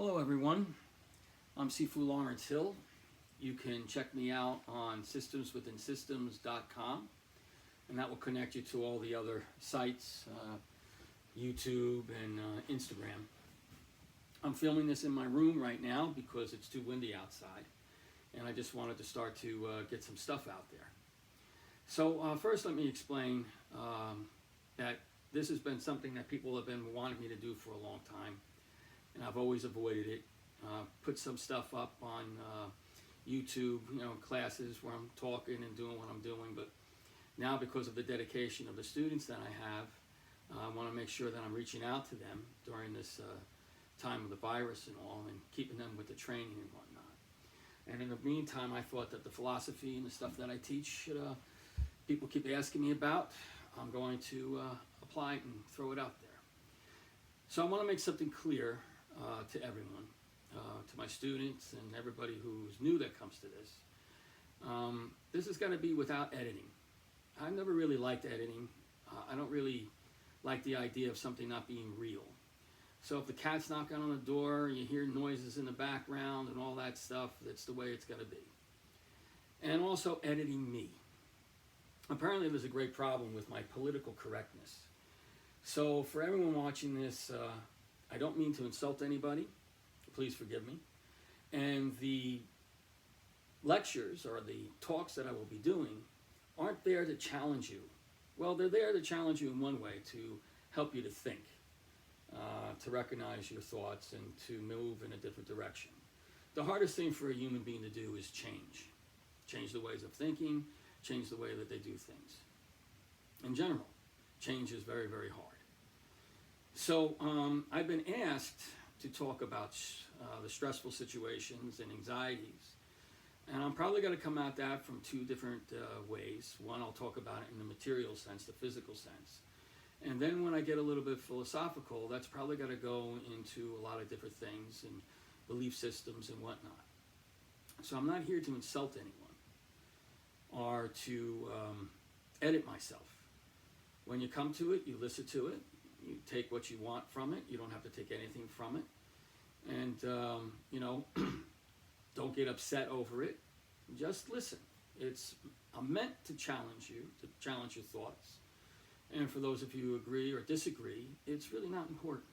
Hello everyone, I'm Sifu Lawrence Hill. You can check me out on systemswithinsystems.com, and that will connect you to all the other sites, YouTube and Instagram. I'm filming this in my room right now because it's too windy outside, and I just wanted to start to get some stuff out there. So first let me explain that this has been something that people have been wanting me to do for a long time, and I've always avoided it. Put some stuff up on YouTube, classes where I'm talking and doing what I'm doing, but now because of the dedication of the students that I have, I want to make sure that I'm reaching out to them during this time of the virus and all, and keeping them with the training and whatnot. And in the meantime, I thought that the philosophy and the stuff that I teach, people keep asking me about, I'm going to apply it and throw it out there. So I want to make something clear to everyone, to my students and everybody who's new that comes to this. This is going to be without editing. I've never really liked editing. I don't really like the idea of something not being real. So if the cat's knocking on the door, you hear noises in the background and all that stuff, that's the way it's going to be. And also editing me. Apparently there's a great problem with my political correctness. So for everyone watching this, I don't mean to insult anybody. Please forgive me. And the lectures or the talks that I will be doing aren't there to challenge you. Well, they're there to challenge you in one way, to help you to think, to recognize your thoughts and to move in a different direction. The hardest thing for a human being to do is change. Change the ways of thinking, change the way that they do things. In general, change is very, very hard. So I've been asked to talk about the stressful situations and anxieties. And I'm probably going to come at that from two different ways. One, I'll talk about it in the material sense, the physical sense. And then when I get a little bit philosophical, that's probably going to go into a lot of different things and belief systems and whatnot. So I'm not here to insult anyone or to edit myself. When you come to it, you listen to it. You take what you want from it. You don't have to take anything from it. And, don't get upset over it. Just listen. I'm meant to challenge you, to challenge your thoughts. And for those of you who agree or disagree, it's really not important.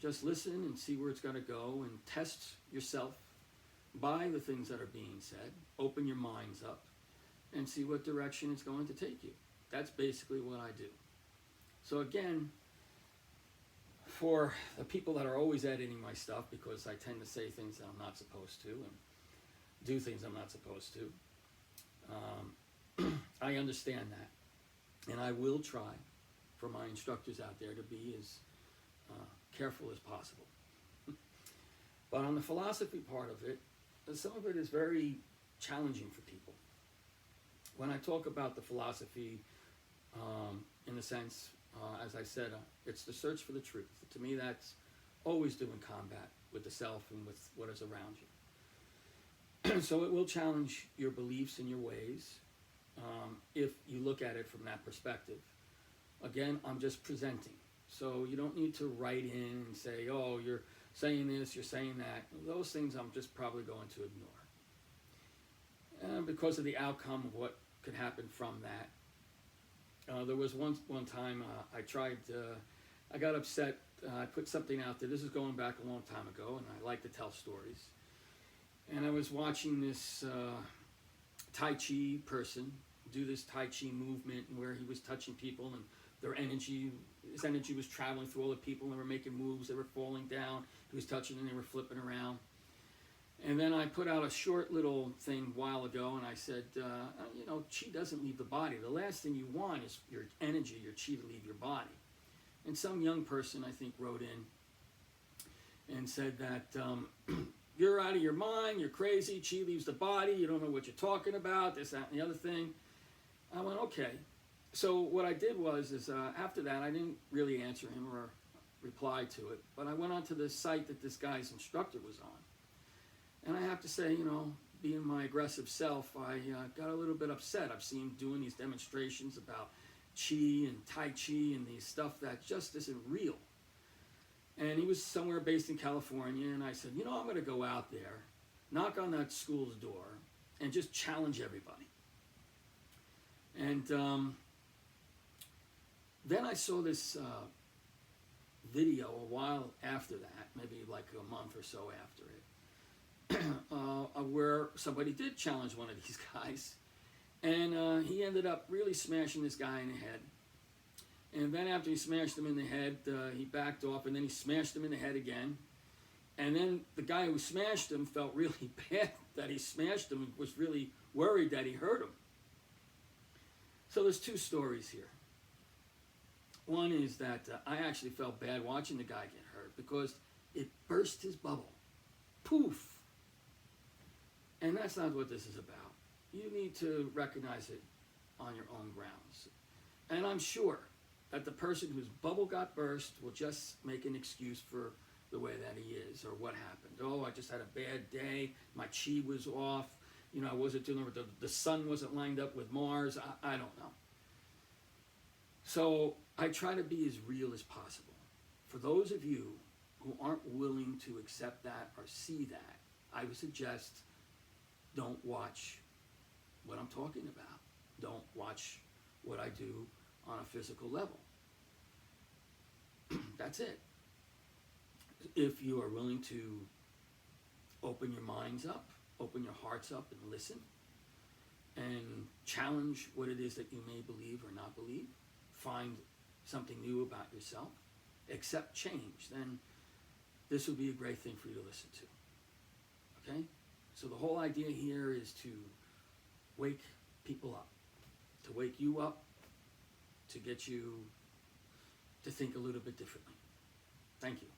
Just listen and see where it's going to go, and test yourself by the things that are being said. Open your minds up and see what direction it's going to take you. That's basically what I do. So again, for the people that are always editing my stuff, because I tend to say things that I'm not supposed to and do things I'm not supposed to, I understand that. And I will try for my instructors out there to be as careful as possible. But on the philosophy part of it, some of it is very challenging for people. When I talk about the philosophy, in the sense, as I said, it's the search for the truth. To me, that's always doing combat with the self and with what is around you. So it will challenge your beliefs and your ways if you look at it from that perspective. Again, I'm just presenting. So you don't need to write in and say, oh, you're saying this, you're saying that. Those things I'm just probably going to ignore. Because of the outcome of what could happen from that. There was one time I got upset. I put something out there. This is going back a long time ago, and I like to tell stories. And I was watching this Tai Chi person do this Tai Chi movement where he was touching people, and his energy was traveling through all the people, and they were making moves, they were falling down, he was touching them, they were flipping around. And then I put out a short little thing a while ago, and I said, chi doesn't leave the body. The last thing you want is your energy, your chi, to leave your body. And some young person, I think, wrote in and said that you're out of your mind, you're crazy, chi leaves the body, you don't know what you're talking about, this, that, and the other thing. I went, okay. So what I did was, after that, I didn't really answer him or reply to it, but I went onto the site that this guy's instructor was on. And I have to say, being my aggressive self, I got a little bit upset. I've seen him doing these demonstrations about Chi and Tai Chi and these stuff that just isn't real. And he was somewhere based in California, and I said, you know, I'm going to go out there, knock on that school's door, and just challenge everybody. And then I saw this video a while after that, maybe like a month or so after it, where somebody did challenge one of these guys, and he ended up really smashing this guy in the head. And then after he smashed him in the head, he backed off, and then he smashed him in the head again. And then the guy who smashed him felt really bad that he smashed him and was really worried that he hurt him. So there's two stories here. One is that I actually felt bad watching the guy get hurt because it burst his bubble. Poof. And that's not what this is about. You need to recognize it on your own grounds. And I'm sure that the person whose bubble got burst will just make an excuse for the way that he is or what happened. Oh, I just had a bad day. My chi was off. You know, I wasn't doing the sun wasn't lined up with Mars. I don't know. So I try to be as real as possible. For those of you who aren't willing to accept that or see that, I would suggest don't watch what I'm talking about. Don't watch what I do on a physical level. That's it. If you are willing to open your minds up, open your hearts up and listen, and challenge what it is that you may believe or not believe, find something new about yourself, accept change, then this would be a great thing for you to listen to. Okay? So the whole idea here is to wake people up, to wake you up, to get you to think a little bit differently. Thank you.